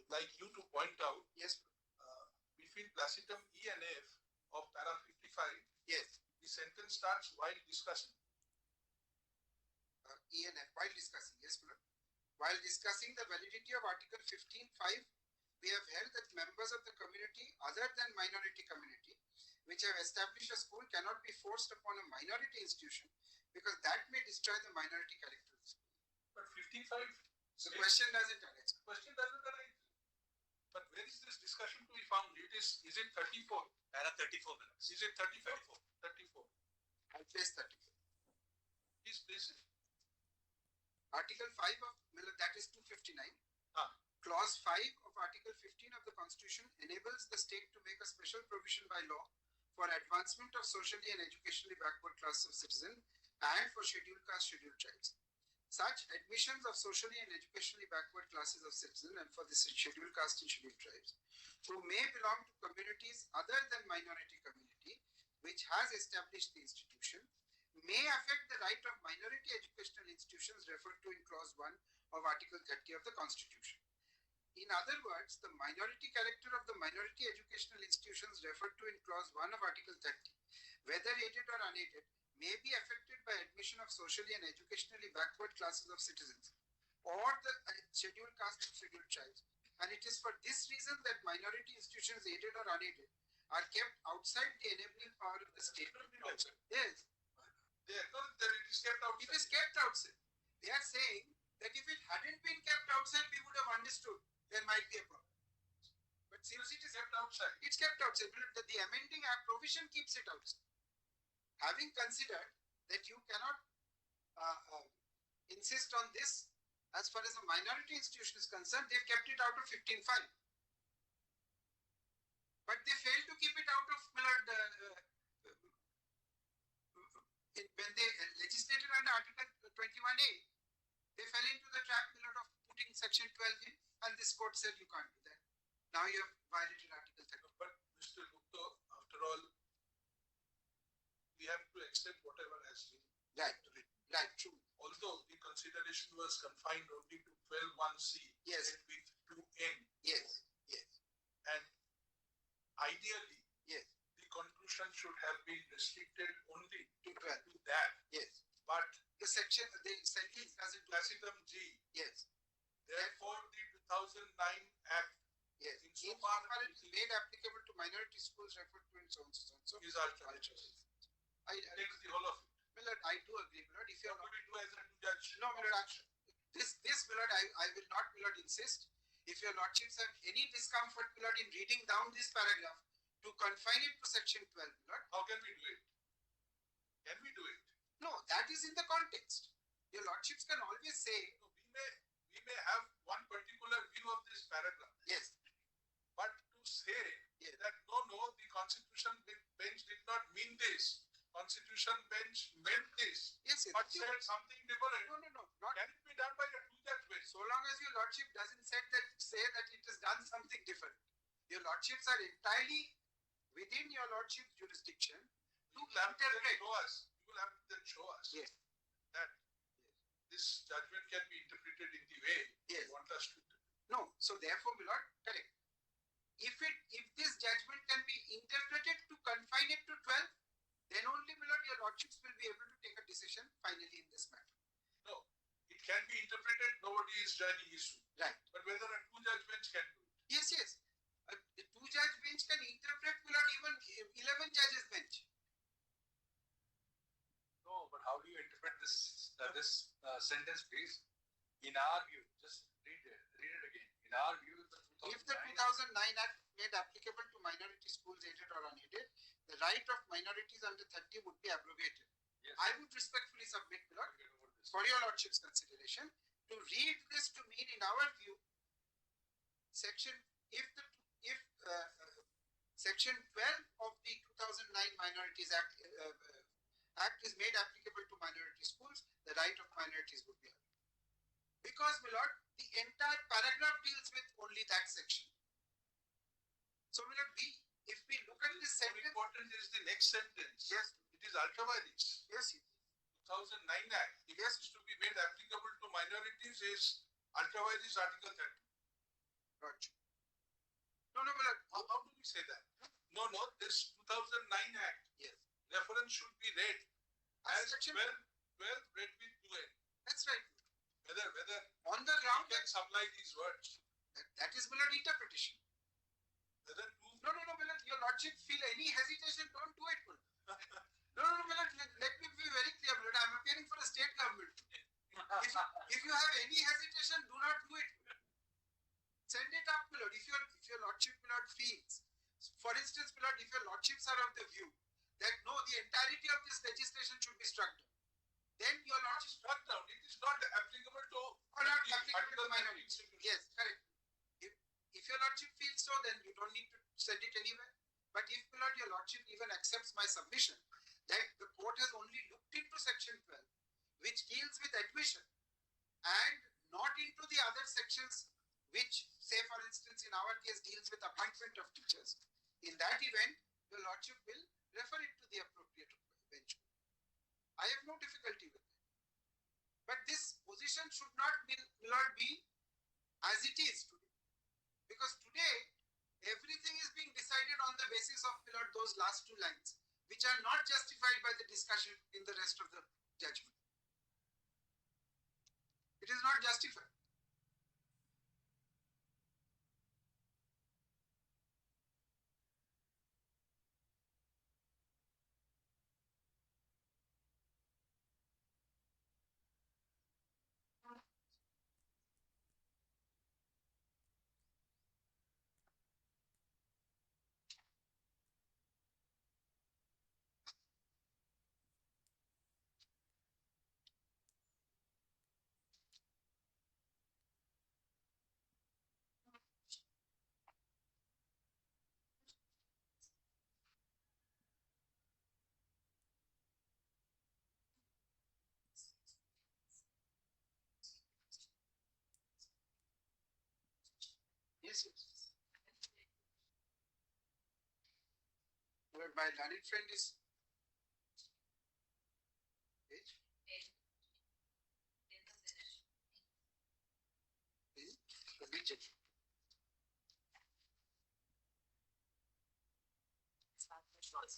like you to point out. Yes. Between placetum E and F of para 55. Yes. The sentence starts while discussing. E and F, while discussing. Yes, Lord. While discussing the validity of Article 15.5, we have held that members of the community other than minority community which have established a school cannot be forced upon a minority institution because that may destroy the minority character of the school. But 55. The question doesn't arise. Question doesn't arise. But where is this discussion to be found? Is it 34? Para 34 minutes. Is it 34? 34. I'll place 34. Please place it. Article 5 of, that is 259. Clause 5 of Article 15 of the Constitution enables the state to make a special provision by law for advancement of socially and educationally backward classes of citizens and for scheduled caste, scheduled tribes. Such admissions of socially and educationally backward classes of citizens and for the scheduled caste and scheduled tribes who may belong to communities other than minority community which has established the institution may affect the right of minority educational institutions referred to in Clause 1 of Article 30 of the Constitution. In other words, the minority character of the minority educational institutions referred to in Clause 1 of Article 30, whether aided or unaided, may be affected by admission of socially and educationally backward classes of citizens or the scheduled caste and scheduled tribes. And it is for this reason that minority institutions, aided or unaided, are kept outside the enabling power of the state. Yes. They acknowledge that it is kept outside. It is kept outside. They are saying that if it hadn't been kept outside, we would have understood there might be a problem. But since it is kept outside, it's kept outside. The amending act provision keeps it outside. Having considered that you cannot insist on this, as far as a minority institution is concerned, they've kept it out of 15.5. But they failed to keep it out of when they legislated under Article 21A, they fell into the trap of putting Section 12 in, and this court said you can't do that. Now you have violated Article 30. But Mr. Gupta, after all, we have to accept whatever has been written. Right, true. Although the consideration was confined only to 12(1)(c), yes, and with 2(n). Yes, yes. And ideally, yes, the conclusion should have been restricted only to that. Yes. But the sentence doesn't do placetum G. Yes. Therefore, the 2009 Act, yes, insofar as it is made applicable to minority schools referred to in so and so, is alternative. I take the whole of it. Millard, I do agree, Millard. If you are not to do as a judge. No, Millard. This Millard, I will not, Millard, insist. If your lordships have any discomfort, Millard, in reading down this paragraph to confine it to Section 12, Millard. How can we do it? Can we do it? No, that is in the context. Your lordships can always say. No, we may have one particular view of this paragraph. Yes. But to say that no, the Constitution bench did not mean this. Constitution bench meant this. Yes, but said something different. No. Not can it be done by a two-judge bench? So long as your lordship doesn't say that it has done something different. Your lordships are entirely within your lordship's jurisdiction to interpret. You will have to then show us that this judgment can be interpreted in the way you want us to interpret. No. So therefore, my lord, correct. If this judgment can be interpreted to confine it to 12, then only, my lord, your lordships will be able to take a decision finally in this matter. No, it can be interpreted. Nobody is joining issue. Right. But whether a two-judge bench can do it. Yes. A two-judge bench can interpret, my lord, even 11 judges bench. No, but how do you interpret this sentence, please? In our view, just read it again. In our view, if the 2009 Act made applicable to minority schools aided or unaided, the right of minorities under 30 would be abrogated. Yes. I would respectfully submit, my lord, for your lordship's consideration, to read this to mean, in our view, Section 12 of the 2009 Minorities Act is made applicable to minority schools, the right of minorities would be abrogated. Because, my lord, the entire paragraph deals with only that section. So, my lord, if we look at this sentence. What important is the next sentence? Yes. It is ultra vires. Yes. 2009 Act. If it is to be made applicable to minorities, is ultra vires Article 30. Roger. say that. No, this 2009 Act. Yes. Reference should be read as 12 read with 2N. That's right. Whether on the ground you can supply these words. That is Millard interpretation. Whether No, Millard, your lordship feel any hesitation, don't do it. No, Millard, let me be very clear, Millard. I'm appearing for the state government. If you have any hesitation, do not do it. Send it up, Millard. If your lordship, Millard, feels, for instance, Millard, if your lordships are of the view that no, the entirety of this legislation should be struck down, then your lordship struck down. It is not applicable to minorities. Yes, correct. If your lordship feels so, then you don't need to send it anywhere. But if your lordship even accepts my submission that the court has only looked into section 12, which deals with admission, and not into the other sections, which, say for instance, in our case deals with appointment of teachers, in that event, your lordship will refer it to the appropriate bench. I have no difficulty with it. But this position should not be as it is today. Because today, everything is being decided on the basis of those last two lines, which are not justified by the discussion in the rest of the judgment. It is not justified. Yes. But my learned friend is page.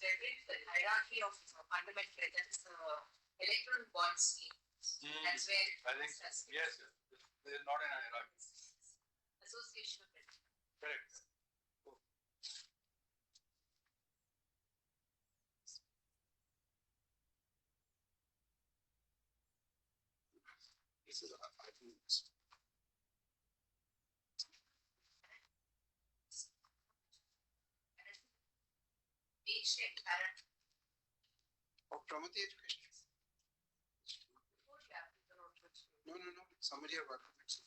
The hierarchy of fundamental, that is the electoral bond scheme. That's where I think yes, there is not an hierarchy. Association of it. Correct. This is Ancient parent. of Pramati education. No. Summary of arguments.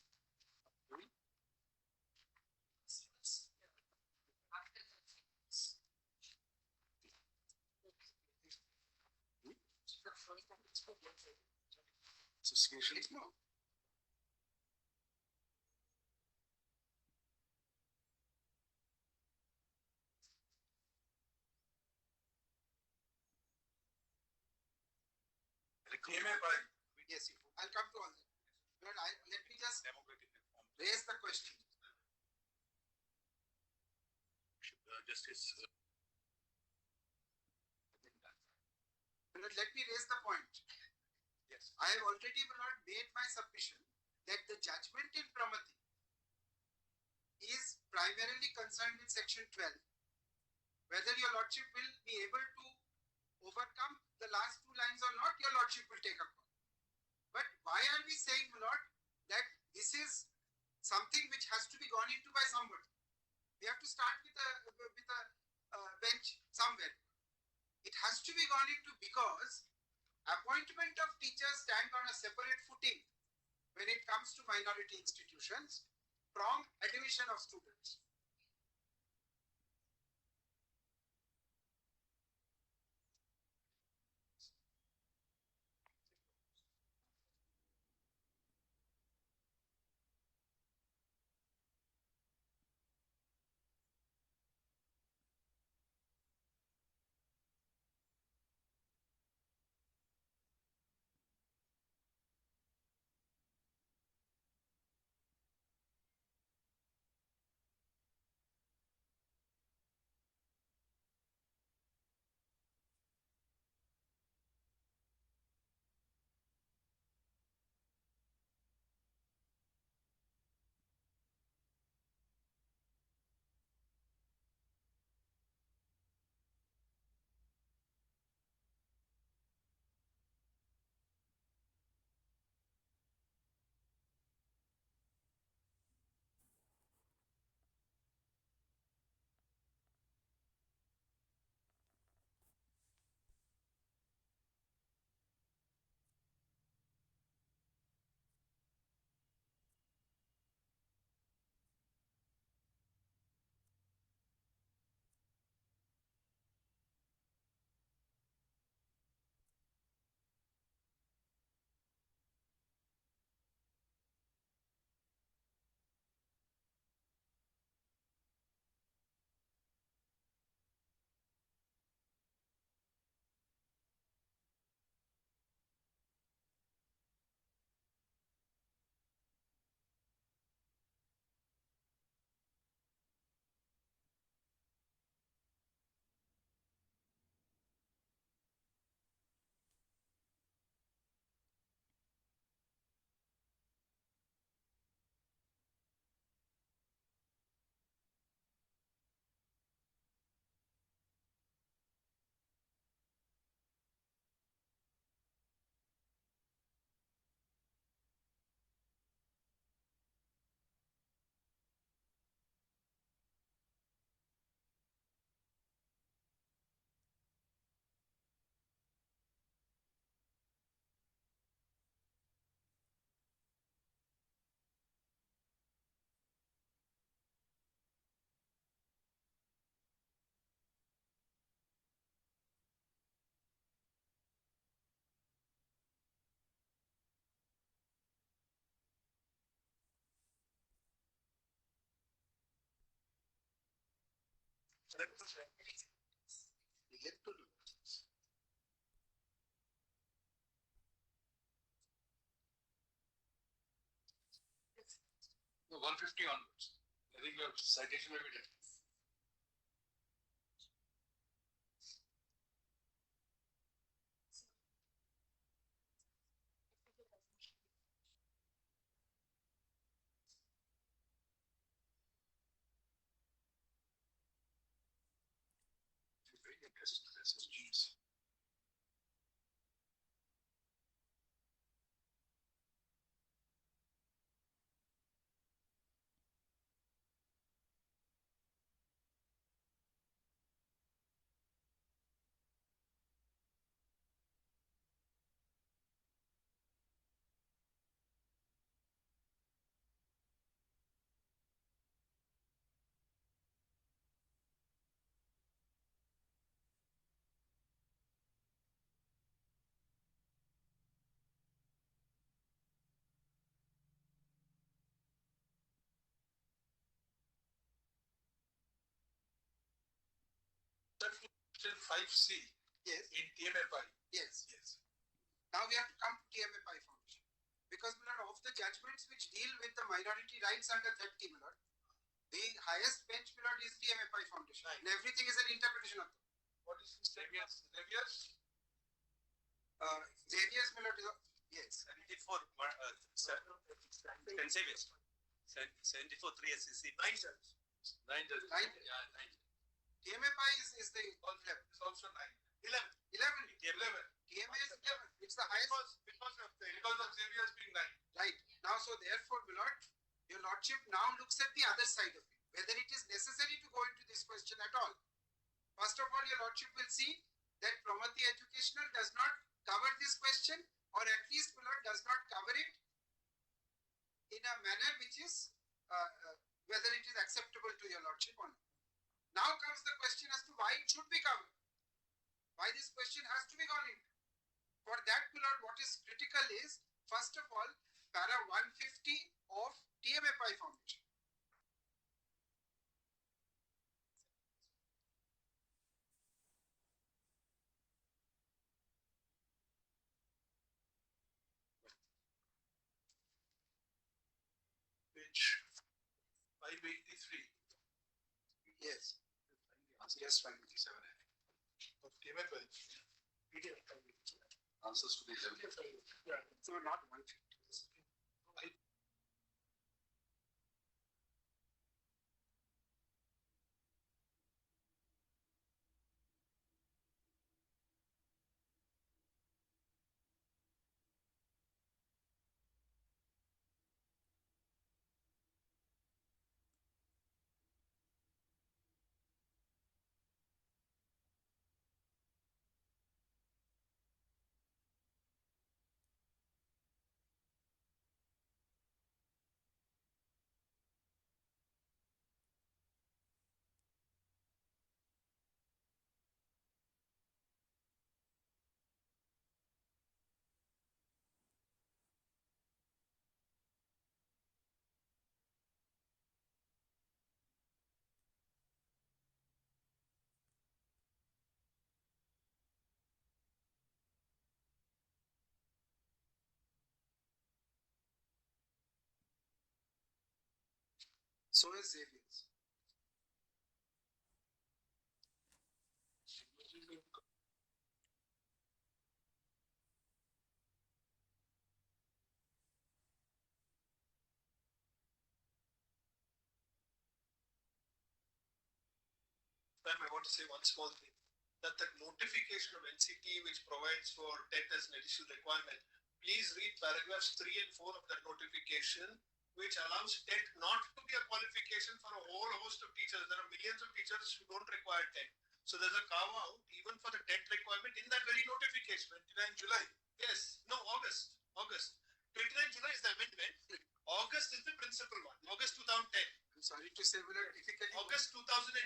Association. No. Yes, I'll come to all that. But let me just raise the question. Justice. Let me raise the point. Yes. I have already made my submission that the judgment in Pramati is primarily concerned with section 12. Whether your lordship will be able to overcome the last two lines or not, your lordship will take a call. But why are we saying, Lord, that this is something which has to be gone into by somebody? We have to start with a bench somewhere. It has to be gone into because appointment of teachers stand on a separate footing when it comes to minority institutions from admission of students. No, 150 onwards. I think your citation will be different. Question 5C Yes. in TMFI. Yes. Yes. Now we have to come to TMFI foundation. Because of the judgments which deal with the minority rights under that the highest bench is TMFI foundation. Right. And everything is an interpretation of that. What is Xavier's? Xavier's? Xavier's yes. 74, St. Xavier's. 74, 3 SCC. 9 judges. 9 judges. Nine? Yeah, 9. TMFI is the It's also 9. 11. 11. TMA is 11. It's the highest. Because of Xavier's being 9. Right. Now, so therefore, my lord, your lordship now looks at the other side of it, whether it is necessary to go into this question at all. First of all, your lordship will see that Pramati Educational does not cover this question, or at least, my lord, does not cover it in a manner which is whether it is acceptable to your lordship or not. Now comes the question as to why it should be covered. Why this question has to be gone into. For that, my lord, what is critical is, first of all, para 150 of TMFI foundation. Page 583 Yes. Yes, 587. of TMFI. Answers to the 11. So not 150. So is Xavier's. Ma'am, I want to say one small thing. That the notification of NCT which provides for TET as an additional requirement, please read paragraphs 3 and 4 of that notification, which allows TET not to be a qualification for a whole host of teachers. There are millions of teachers who don't require TET. So there's a carve out even for the TET requirement in that very notification, 29 July. Yes, no, August. 29 July is the amendment. August is the principal one. August 2010. I'm sorry to say, but difficult. August 2010.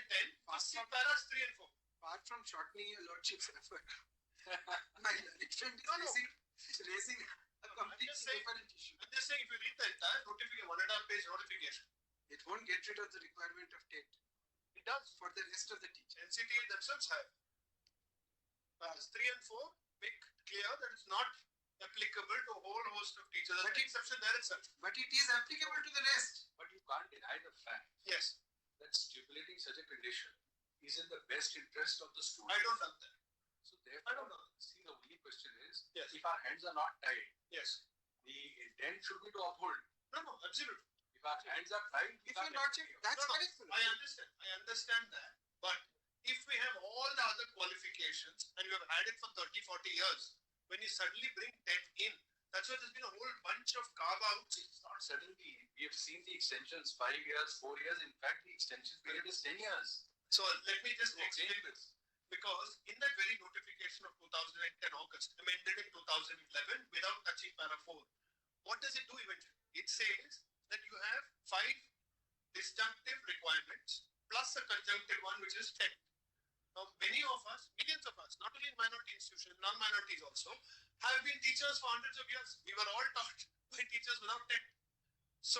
First paras 3 and 4. Apart from shortening your lordship's effort, my learned friend is raising a completely different issue. I'm just saying, if you read the entire notification, 1.5 page notification, It won't get rid of the requirement of TET. It does. for the rest of the teachers. NCT themselves have. Whereas 3 and 4 make clear that it's not applicable to a whole host of teachers. There's an exception there itself. But it is applicable to the rest. But you can't deny the fact Yes, that stipulating such a condition is in the best interest of the student. I don't doubt that. So I therefore, don't know. see, the only question is, Yes. if our hands are not tied, Yes. the intent should be to uphold. No, absolutely. If our hands are tied, we If you can't not execute. check, that's No, correct. I understand that. But if we have all the other qualifications and you have had it for 30, 40 years, when you suddenly bring TET in, that's why there's been a whole bunch of carve-outs. It's not suddenly. We have seen the extensions 5 years, 4 years. In fact, the extension period is 10 years. So let me just So explain this. Because in that very notification of 2010 August, amended in 2011 without touching para 4, what does it do eventually? It says that you have 5 disjunctive requirements plus a conjunctive one, which is TET. Now, many of us, millions of us, not only in minority institutions, non-minorities also, have been teachers for hundreds of years. We were all taught by teachers without TET. So,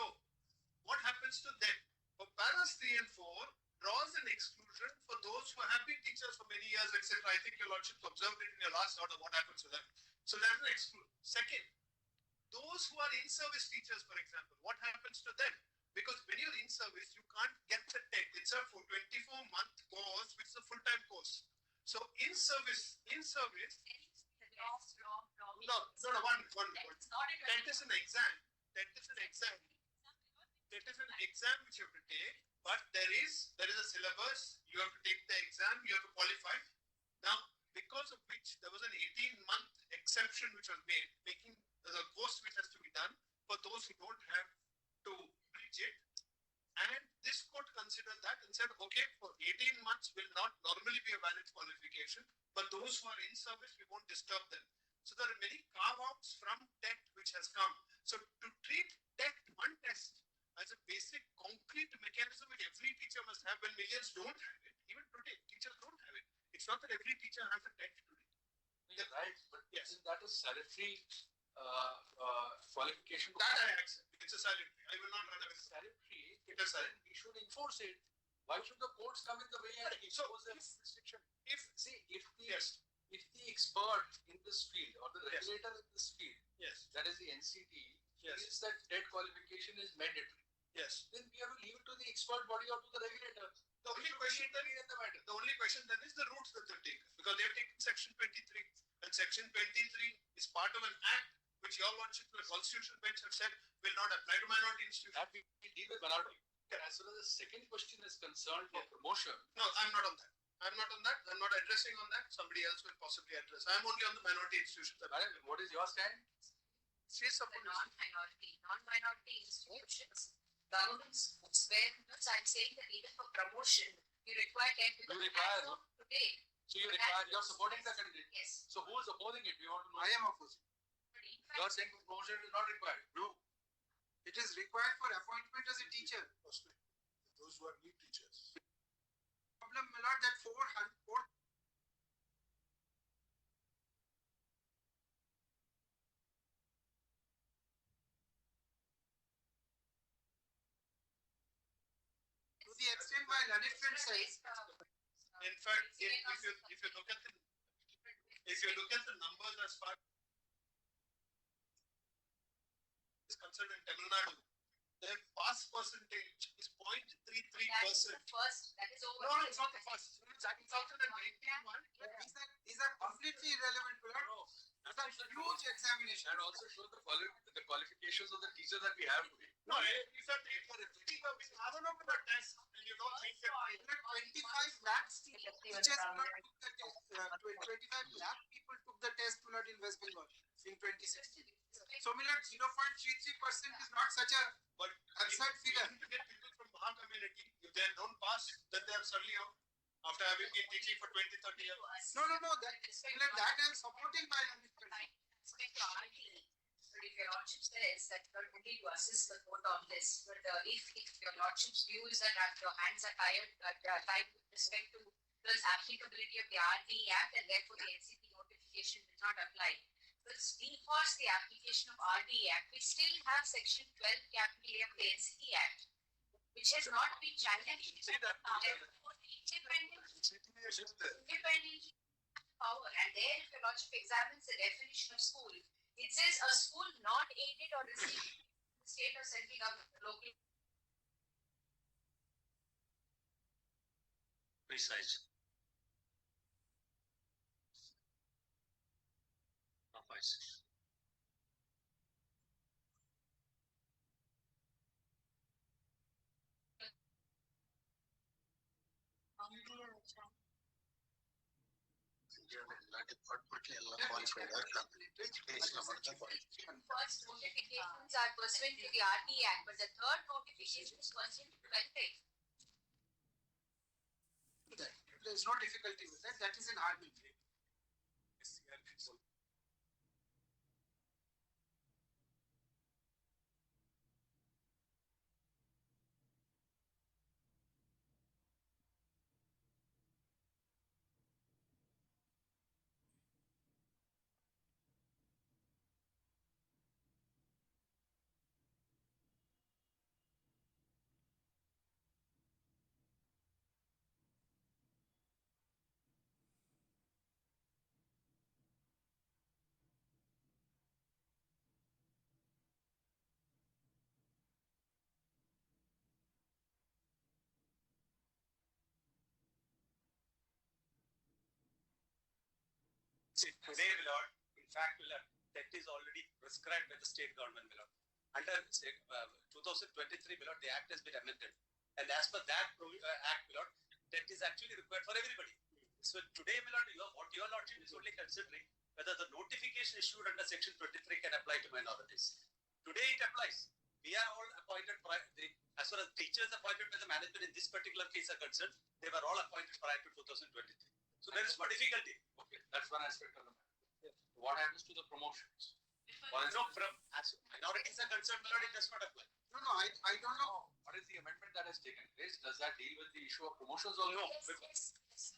what happens to them? For paras 3 and 4, draws an exclusion for those who have been teachers for many years, etc. I think your lordship observed it in your last order, what happens to them. So, there's an exclusion. Second, those who are in-service teachers, for example, what happens to them? Because when you're in service, you can't get the TET. It's a 24-month course, which is a full-time course. So in service, no, one. It's not a TET is an exam. TET is an exam. TET is an exam which you have to take, but there is a syllabus. You have to take the exam. You have to qualify. Now, because of which there was an 18-month exception which was made, making the course which has to be done for those who don't have to bridge it. And this court considered that and said, okay, for 18 months will not normally be a valid qualification, but those who are in service, we won't disturb them. So there are many carve-outs from TET which has come. So to treat TET, one test, as a basic concrete mechanism which every teacher must have when millions don't have it, even today, teachers don't have it. It's not that every teacher has a TET today. You're right, but Yes. isn't that a salary qualification? That I accept. It's a salary. I will not run away from Salary, it. It is salary. we should enforce it. Why should the courts come in the way and So, impose a restriction? If If the yes, if the expert in this field or the Yes. regulator in this field, yes, that is the NCT, Yes. feels that TET qualification is mandatory, yes. then we have to leave it to the expert body or to the regulator. The only question then in the matter. the only question then is the routes that they've taken, because they have taken section 23, and section 23 is part of an act which your lordship, the constitutional bench have said will not apply to minority institutions. That we deal with minority. As far as the second question is concerned for promotion, No, I'm not on that. I'm not addressing on that. Somebody else will possibly address. I'm only on the minority institutions. madam, what is your stand? Say the something. non-minority institutions, government schools, where I'm saying that even for promotion, you require TET. You require, no? Today, So you require, you're supporting the candidate. yes. So who is opposing it? We want to know. I am opposing. But in You're fact, saying promotion is not required. No. It is required for appointment as a teacher. Those who are new teachers. Problem, my lord, that 400. To the extent my learned friend says, In fact, if you look at the numbers as far is concerned in Tamil Nadu, their pass percentage is 0.33%. that is over. No, it's not the first. It's 2018 one. these are completely irrelevant, my lord. These are huge examination. And also show the qualifications of the teachers that we have today. No, if you're taking a Avanova test and you don't think that 25 lakhs teachers took the test. 25 lakh people took the test in West Bengal in 2016. So, my lord, 0.33% is not such a but absurd figure. to get people from our community, if they don't pass, then they are suddenly out after having been teaching for 20, 30 years. No, that I am supporting my learned friend. Respect to RTE, but if your lordship says that you are only to assist the court on this, but if your lordship's view is that your hands are tied with respect to the applicability of the RTE Act and therefore the NCT notification will not apply. Let's reinforce the application of RTE Act. We still have section 12 capital A of the NCT Act, which has not been challenged. See that? Therefore, independently power. And there, if your lordship examines the definition of school, it says a school not aided or received state or central government, local. Precise. Precise. First notifications are pursuant to the RT Act, but the third notification is pursuant to 12th. There is no difficulty with that. That is an argument. See, today, my lord, in fact, my lord, that is already prescribed by the state government, my lord. Under 2023, my lord, the act has been amended. And as per that act, my lord, that is actually required for everybody. So today, my lord, what your lordship is only considering whether the notification issued under section 23 can apply to minorities. Today it applies. We are all appointed, as far as teachers appointed by the management in this particular case are concerned, they were all appointed prior to 2023. So there is no difficulty. Okay, that's one aspect of the matter. Yeah. What happens to the promotions? No, from as minorities are concerned, my lord, it does not apply. No, I don't know. What is the amendment that has taken place? Does that deal with the issue of promotions also? No.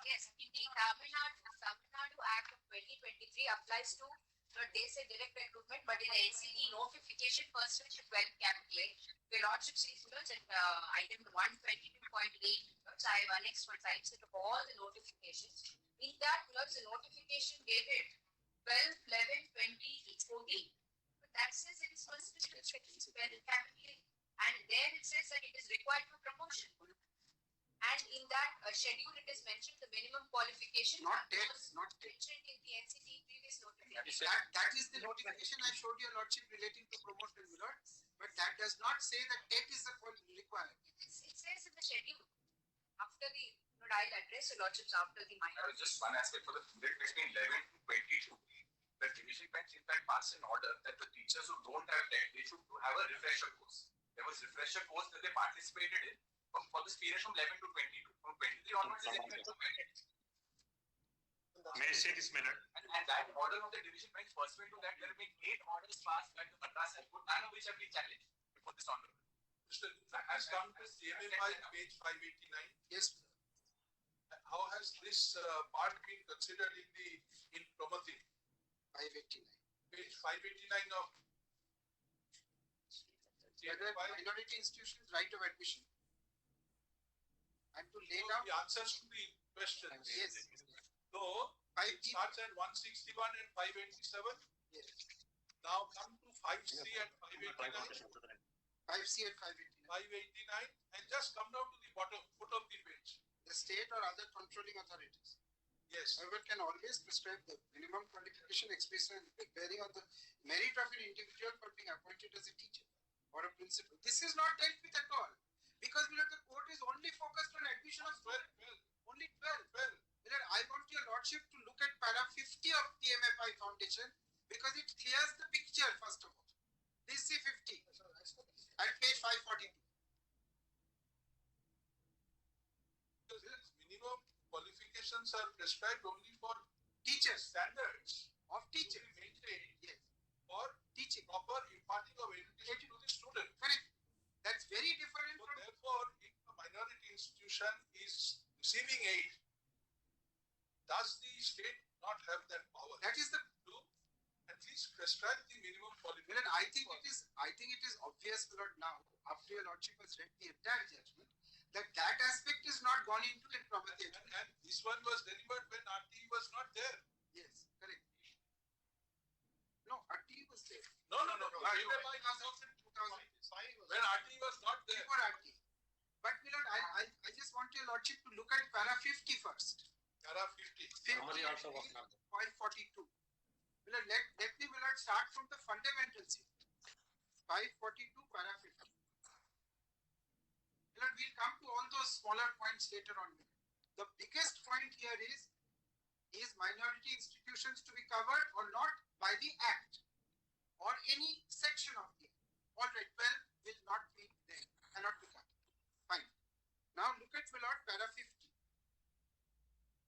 Yes. In the Tamil Nadu Act of 2023 applies to, they say direct recruitment, but in the NCT notification pursuant to 12 capital A, the lordship says and item 122.8, I have annexed one typeset of all the notifications. In that, the notification dated 12/11/2014. But that says it is pursuant to 12 capital A. And there it says that it is required for promotion. And in that schedule, it is mentioned the minimum qualification Not TET. mentioned in the NCT previous notification. That is the notification I showed your lordship relating to promotion, my lord. But that does not say that TET is the required. It says in the schedule after the I'll address your lordships after the minor. Just one aspect for the period between 11 to 22. The division bench in fact passed an order that the teachers who don't have TET, they should have a refresher course. There was refresher course that they participated in for this period from 11 to 22. From 23 onwards, they went to May I say this, my lord? And that order of the division bench pursuant to that, there have been 8 orders passed by the Madras High Court, none of which have been challenged before this honorable. Mr. Has come to CMA page 589. Yes. How has this part been considered in Promati? 589. Page 589 of Whether minority institutions right of admission. And to lay down the answers to the questions. Yes. So it starts at 161 and 587. Yes. Now come to 5C and 589. 5C and 589. 589 and just come down to the bottom foot of the page. The state or other controlling authorities. Yes. However, can always prescribe the minimum qualification expression bearing on the merit of an individual for being appointed as a teacher or a principal. This is not dealt with at all. Because the court is only focused on admission of 12. Only 12. I want your lordship to look at para 50 of TMFI Foundation because it clears the picture first of all. This is 50 at page 542. Minimum qualifications are prescribed only for Teachers, standards of teachers. maintained Yes. for Teaching. proper imparting of education to the student. Correct. That's very different So from therefore, if a minority institution is receiving aid, does the state not have that power that is the to at least prescribe the minimum qualification? Well, I think it is obvious, Lord, now after your lordship has read the entire judgment that aspect is not not gone into in Prabhati. And this one was delivered when RT was not there. Yes, correct. No, RT was there. No. When When RT was not there. before RT. But Milord, I just want your lordship to look at para 50 first. Para 50. 50 also was not there. 542. Milord, let me Milord start from the fundamentals here. 542 para 50. Milord, we'll come to all those smaller points later on. The biggest point here is minority institutions to be covered or not by the Act or any section of the Act? All right, 12 will not be there, cannot be covered. Fine. Now look at Milord, para 50,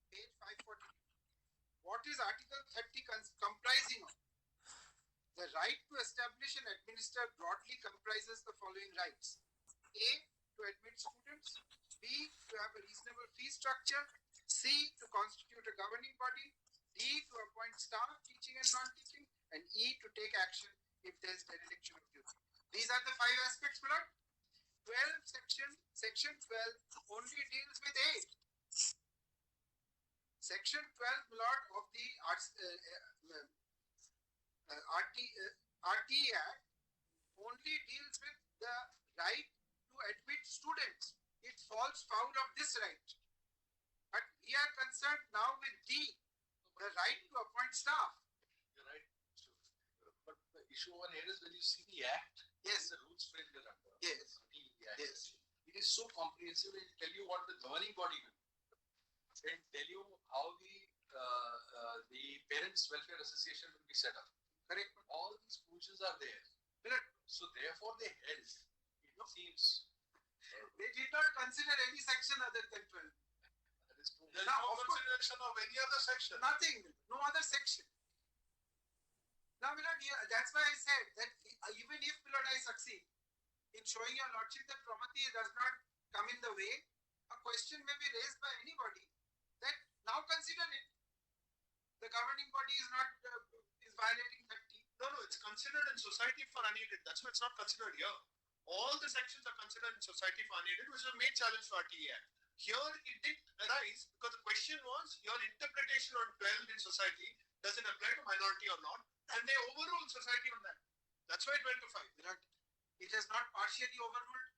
page 542. What is Article 30 comprising of? The right to establish and administer broadly comprises the following rights. A, to admit students. B, to have a reasonable fee structure. C, to constitute a governing body. D, to appoint staff, teaching and non-teaching. And E, to take action if there is dereliction of duty. These are the 5 aspects, Milord. 12 section 12 only deals with 8. Section 12, Milord, of the RT Act only deals with the right to admit students. It falls foul of this right. But we are concerned now with D, the right to appoint staff. You're right. But the issue over here is when you see the Act, Yes. the rules framed thereunder. Yes. The Act. Yes. It is so comprehensive. It will tell you what the governing body will do. It will tell you how the Parents Welfare Association will be set up. Correct. All these provisions are there. Milord, So therefore they held. It seems they did not consider any section other than 12. that is true. There's no consideration of any other section. Nothing, no other section. Now, Milord, that's why I said that even if, Milord, I succeed in showing your lordship that Promati does not come in the way, a question may be raised by anybody that now consider it. The governing body is not is violating 30. No, it's considered in Society for Unaided. That's why it's not considered here. All the sections are considered in Society for Unaided, which is a main challenge for RTE Act. Here it did arise because the question was your interpretation on 12 in society, does it apply to minority or not? And they overruled society on that. That's why it went to 5. Milord, it has not partially overruled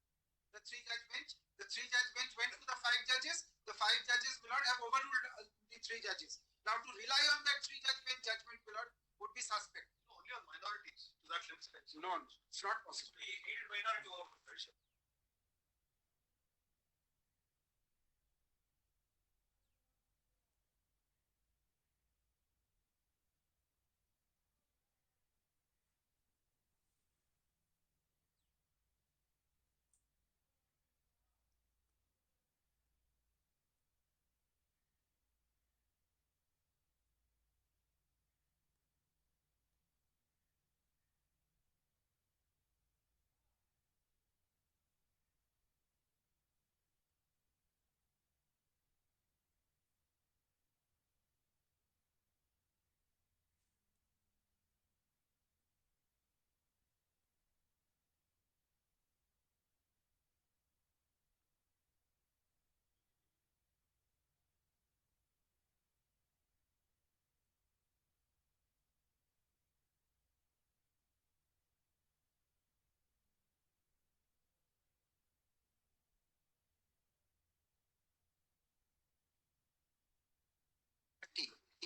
the 3-judge bench. The 3-judge bench went to the 5 judges. The 5 judges, Milord, have overruled the 3 judges. Now, to rely on that 3-judge bench judgment, Milord, would be suspect. No, only on minorities to that extent. No, it's not possible. It minority overruled.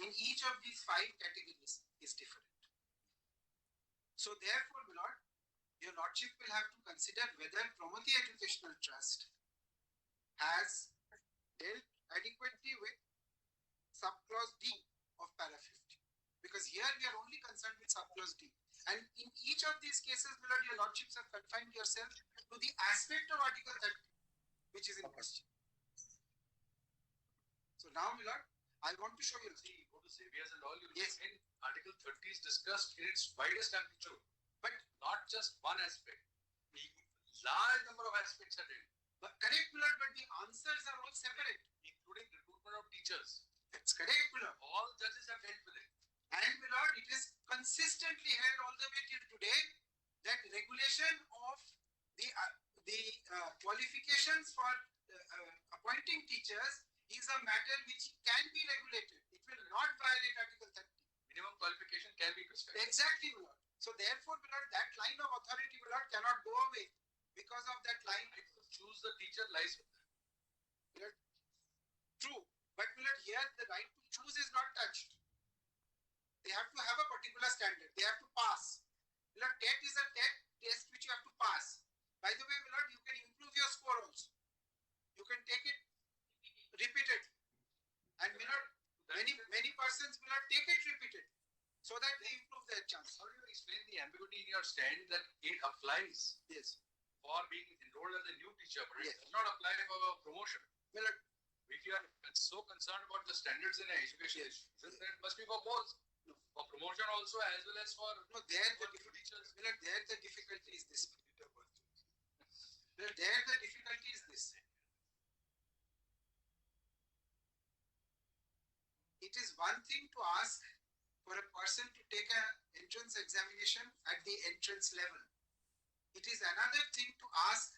In each of these 5 categories is different. So therefore, Milord, your lordship will have to consider whether Promati Educational Trust has dealt adequately with subclause D of para 50. Because here we are only concerned with subclause D. And in each of these cases, Milord, your lordships have confined yourself to the aspect of Article 30, which is in question. So now, Milord, I want to show you. See, go to Xavier's and all, you Yes. in Article 30 is discussed in its widest amplitude, but not just one aspect. The large number of aspects are there, But correct, Milord, but the answers are all separate. including recruitment of teachers. That's correct, Milord. All judges have dealt with it. And Milord, it is consistently held all the way till today that regulation of the qualifications for appointment appointing teachers is a matter which can be regulated. It will not violate Article 30. Minimum qualification can be prescribed. Exactly, my lord. So therefore, my lord, that line of authority, my lord, cannot go away because of that line. Choose the teacher lies with them. True, but my lord, here the right to choose is not touched. They have to have a particular standard. They have to pass. My lord, TET is a test which you have to pass. By the way, my lord, you can improve your score also. You can take it repeated, and my lord, many persons will not take it repeated, so that they improve their chance. How do you explain the ambiguity in your stand that it applies Yes. for being enrolled as a new teacher, but Yes. it does not apply for promotion? Well, If you are so concerned about the standards in education, then it must be for both. No. For promotion also as well as for no, there the new teachers. well, there the difficulty is this. Well, there the difficulty is this. It is one thing to ask for a person to take an entrance examination at the entrance level. It is another thing to ask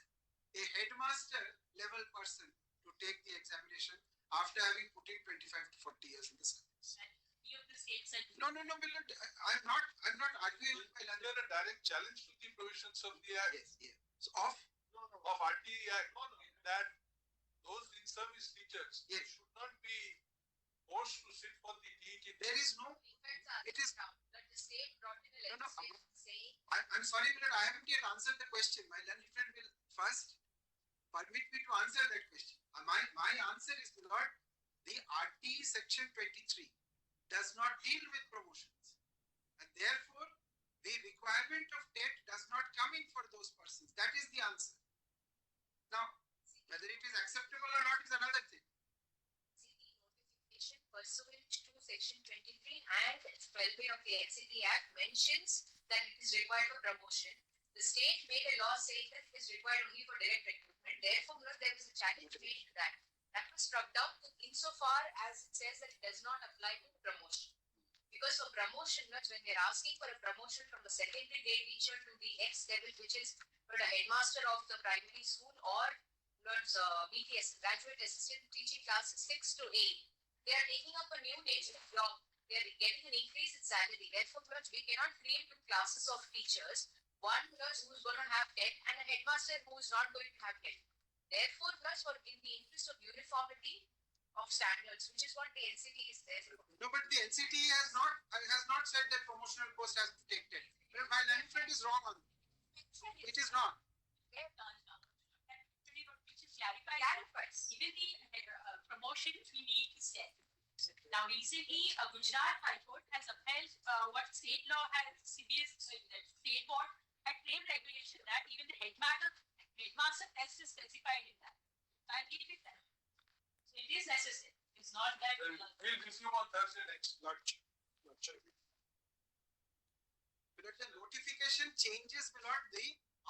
a headmaster level person to take the examination after having put in 25 to 40 years in the service. Any of the states and No, Milord, I'm not arguing with my Is there a direct challenge to the provisions of the Act? Yes, yes. So of Of RTE Act? That those in-service teachers Yes. should not be forced to sit for the TET. there is no. defects are It is- found, but the state brought in a No, legislation saying I'm sorry, Milord, I haven't yet answered the question. My learned friend will first permit me to answer that question. My answer is, Milord, the RTE section 23 does not deal with promotions, and therefore the requirement of TET does not come in for those persons. That is the answer. Now, whether it is acceptable or not is another thing. NCT notification pursuant to section 23 and 12A of the NCT Act mentions that it is required for promotion. The state made a law saying that it is required only for direct recruitment. Therefore, there was a challenge made to that. That was struck down insofar as it says that it does not apply to promotion. Because for promotion, when we are asking for a promotion from a secondary grade teacher to the next level, which is for the headmaster of the primary school or BTS, graduate assistant teaching classes 6 to 8, they are taking up a new nature of job. They are getting an increase in salary. Therefore, we cannot create two classes of teachers. One who is going to have 10 and a headmaster who is not going to have 10. Therefore, for in the interest of uniformity of standards, which is what the NCT is there for. No, but the NCT has not said that promotional post has to take 10. My learned friend is wrong on it. It is not. Clarifies. Even the promotion we need is set. Now, recently, Gujarat High Court has upheld what state law has CBS state board had claimed regulation that even the headmaster test is specified in that. I'll give it that. So it is necessary. It's not that. We'll review on Thursday next. Not sure. But the notification changes, Milord, the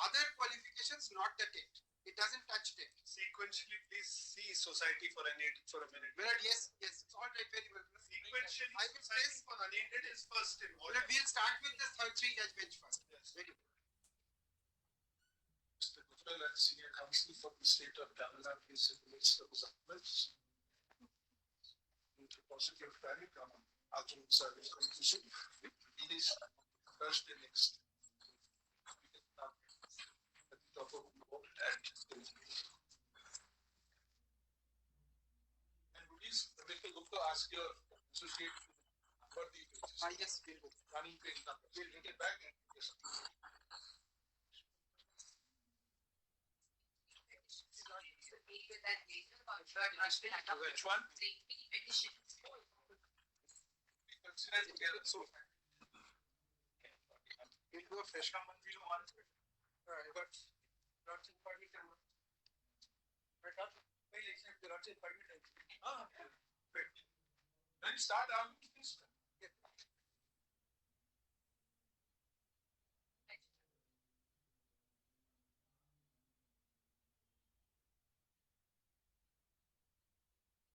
other qualifications, not the TET. It doesn't touch TET. Sequentially, please see Society for Unaided for a minute. Milord, yes, it's all right, very well. Sequentially, I will Society place- for Unaided is first in order. Milord, we'll start with the third three judge bench first. Yes. Very good. Mr. Gupta and Senior Counsel for the State of Tamil Nadu is in the midst of examples. Prosecutor Farid Alternate Service Conclusion. Please, first and next. At the top of the board and please, Mr. Gupta, ask your associate for the Yes, we'll go. running page number. We'll get it back and yes. With that later, but Which one? petition. We consider together. So, We'll do a fresh one. but not in permit. Ah, great. Then start arguing this.